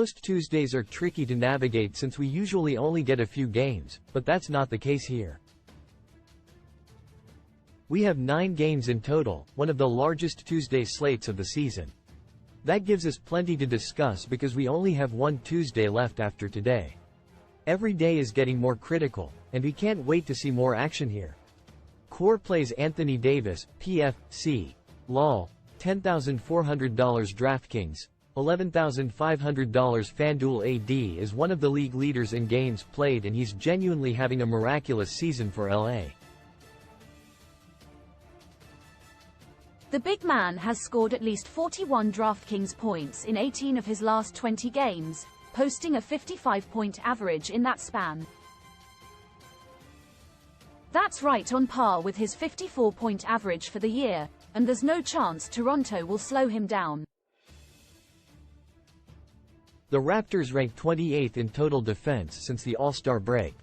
Most Tuesdays are tricky to navigate since we usually only get a few games, but that's not the case here. We have 9 games in total, one of the largest Tuesday slates of the season. That gives us plenty to discuss because we only have one Tuesday left after today. Every day is getting more critical, and we can't wait to see more action here. Core plays Anthony Davis, PFC. LOL, $10,400 DraftKings, $11,500 FanDuel. AD is one of the league leaders in games played and he's genuinely having a miraculous season for LA. The big man has scored at least 41 DraftKings points in 18 of his last 20 games, posting a 55-point average in that span. That's right on par with his 54-point average for the year, and there's no chance Toronto will slow him down. The Raptors rank 28th in total defense since the All-Star break.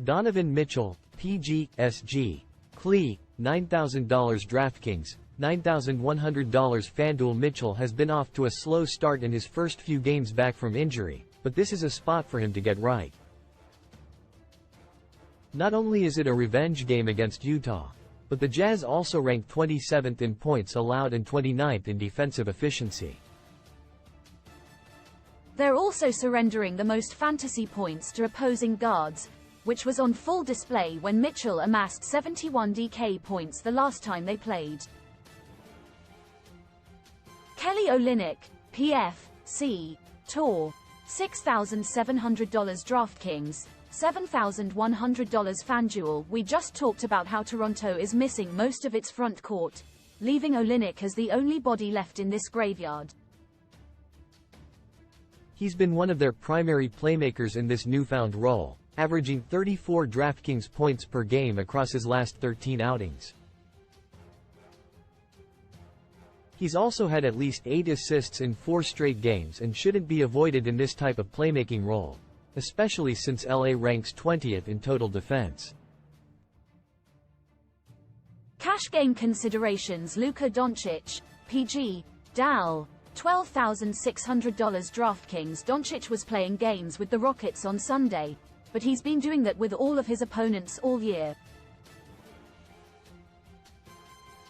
Donovan Mitchell, PG/SG. Clee, $9,000 DraftKings, $9,100 FanDuel. Mitchell has been off to a slow start in his first few games back from injury, but this is a spot for him to get right. Not only is it a revenge game against Utah, but the Jazz also rank 27th in points allowed and 29th in defensive efficiency. They're also surrendering the most fantasy points to opposing guards, which was on full display when Mitchell amassed 71 DK points the last time they played. Kelly Olynyk, PFC. Tour, $6,700 DraftKings, $7,100 FanDuel. We just talked about how Toronto is missing most of its front court, leaving Olynyk as the only body left in this graveyard. He's been one of their primary playmakers in this newfound role, averaging 34 DraftKings points per game across his last 13 outings. He's also had at least 8 assists in 4 straight games and shouldn't be avoided in this type of playmaking role, especially since LA ranks 20th in total defense. Cash game considerations: Luka Doncic, PG. Dal, $12,600 DraftKings. Doncic was playing games with the Rockets on Sunday, but he's been doing that with all of his opponents all year.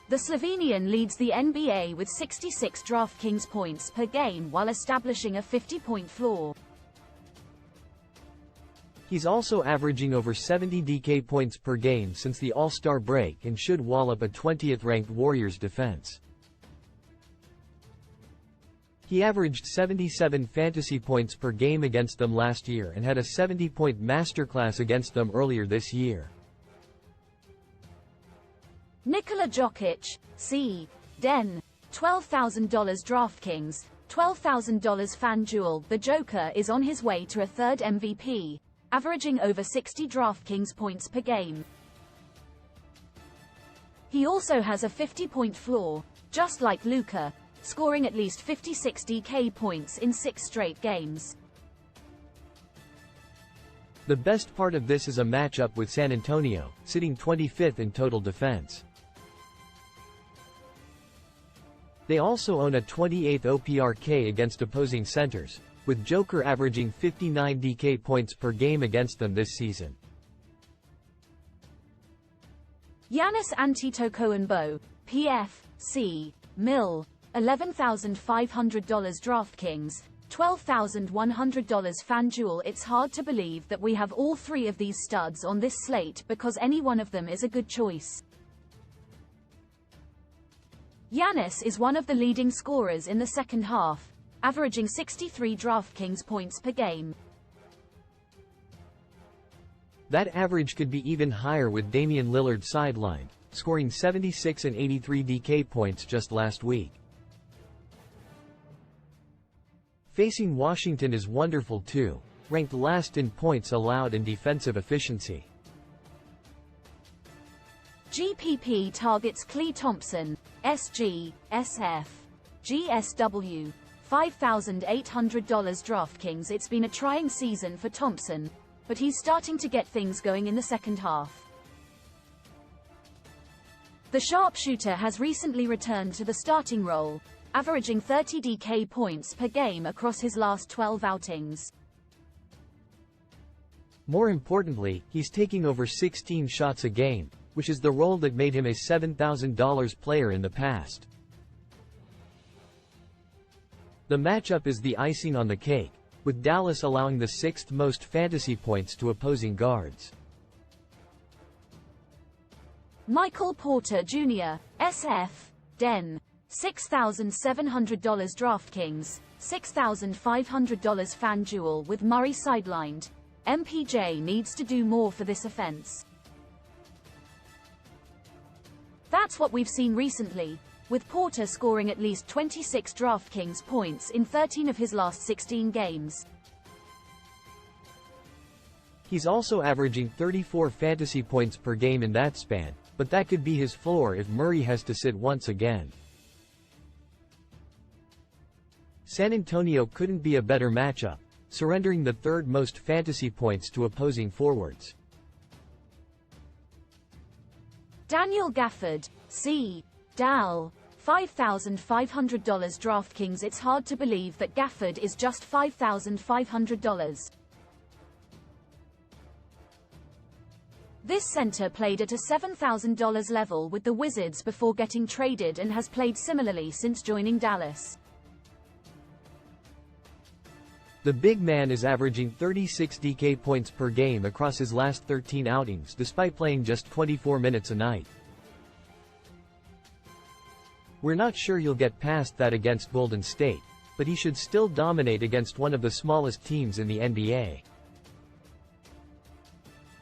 The Slovenian leads the NBA with 66 DraftKings points per game while establishing a 50-point floor. He's also averaging over 70 DK points per game since the All-Star break and should wallop a 20th-ranked Warriors defense. He averaged 77 fantasy points per game against them last year and had a 70-point masterclass against them earlier this year. Nikola Jokic, C. Den, $12,000 DraftKings, $12,000 FanDuel. The Joker is on his way to a third MVP, averaging over 60 DraftKings points per game. He also has a 50-point floor, just like Luka, scoring at least 56 DK points in 6 straight games. The best part of this is a matchup with San Antonio, sitting 25th in total defense. They also own a 28th OPRK against opposing centers, with Joker averaging 59 DK points per game against them this season. Giannis Antetokounmpo, PFC. Mill, $11,500 DraftKings, $12,100 FanDuel. It's hard to believe that we have all 3 of these studs on this slate because any one of them is a good choice. Giannis is one of the leading scorers in the second half, averaging 63 DraftKings points per game. That average could be even higher with Damian Lillard sidelined, scoring 76 and 83 DK points just last week. Facing Washington is wonderful too, ranked last in points allowed and defensive efficiency. GPP targets Klay Thompson, SG, SF, GSW, $5,800 DraftKings. It's been a trying season for Thompson, but he's starting to get things going in the second half. The sharpshooter has recently returned to the starting role, averaging 30 DK points per game across his last 12 outings. More importantly, he's taking over 16 shots a game, which is the role that made him a $7,000 player in the past. The matchup is the icing on the cake, with Dallas allowing the 6th most fantasy points to opposing guards. Michael Porter Jr., SF, Den. $6,700 DraftKings, $6,500 FanDuel with Murray sidelined. MPJ needs to do more for this offense. That's what we've seen recently, with Porter scoring at least 26 DraftKings points in 13 of his last 16 games. He's also averaging 34 fantasy points per game in that span, but that could be his floor if Murray has to sit once again. San Antonio couldn't be a better matchup, surrendering the 3rd most fantasy points to opposing forwards. Daniel Gafford, C. Dal. $5,500 DraftKings. It's hard to believe that Gafford is just $5,500. This center played at a $7,000 level with the Wizards before getting traded and has played similarly since joining Dallas. The big man is averaging 36 DK points per game across his last 13 outings despite playing just 24 minutes a night. We're not sure he'll get past that against Golden State, but he should still dominate against one of the smallest teams in the NBA.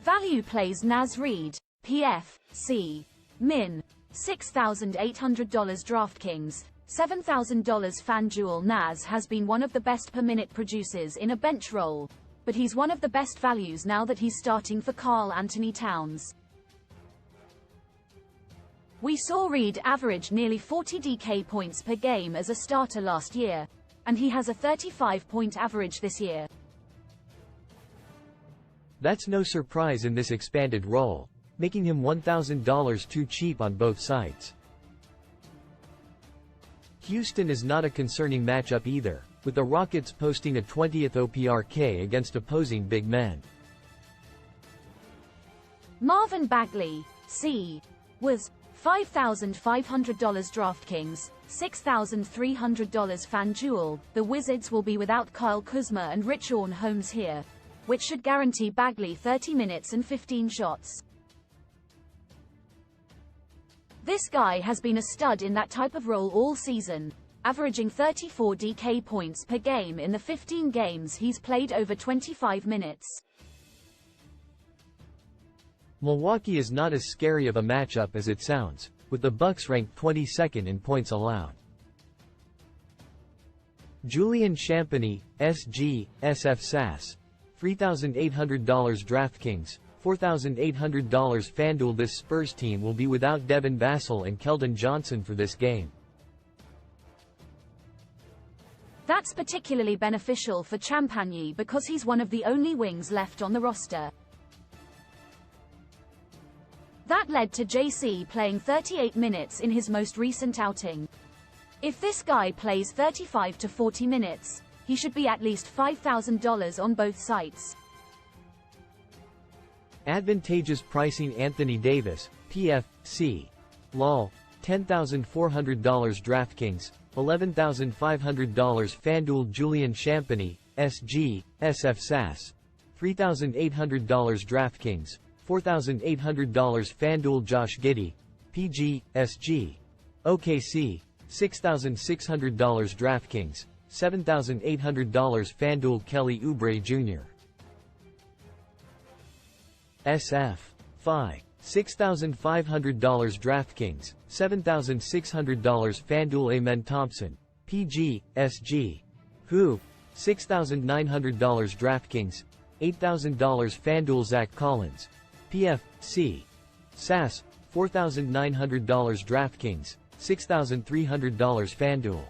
Value plays Naz Reid, PF, C. Min. $6,800 DraftKings, $7,000 FanDuel. Naz has been one of the best per-minute producers in a bench role, but he's one of the best values now that he's starting for Karl Anthony Towns. We saw Reid average nearly 40 DK points per game as a starter last year, and he has a 35-point average this year. That's no surprise in this expanded role, making him $1,000 too cheap on both sides. Houston is not a concerning matchup either, with the Rockets posting a 20th OPRK against opposing big men. Marvin Bagley, C. was $5,500 DraftKings, $6,300 FanDuel. The Wizards will be without Kyle Kuzma and Richaun Holmes here, which should guarantee Bagley 30 minutes and 15 shots. This guy has been a stud in that type of role all season, averaging 34 DK points per game in the 15 games he's played over 25 minutes. Milwaukee is not as scary of a matchup as it sounds, with the Bucks ranked 22nd in points allowed. Julian Champagnie, SG, SF SAS. $3,800 DraftKings, $4,800 FanDuel. This Spurs team will be without Devin Vassell and Keldon Johnson for this game. That's particularly beneficial for Champagnie because he's one of the only wings left on the roster. That led to JC playing 38 minutes in his most recent outing. If this guy plays 35 to 40 minutes, he should be at least $5,000 on both sites. Advantageous pricing. Anthony Davis, PF, C. LOL, $10,400 DraftKings, $11,500 FanDuel. Julian Champagnie, SG, SF SAS. $3,800 DraftKings, $4,800 FanDuel. Josh Giddey, PG, SG. OKC, $6,600 DraftKings, $7,800 FanDuel. Kelly Oubre Jr. SF. Phi. $6,500 DraftKings, $7,600 FanDuel. Amen Thompson, PG, SG. Hoop. $6,900 DraftKings, $8,000 FanDuel. Zach Collins, PF, C. SAS. $4,900 DraftKings, $6,300 FanDuel.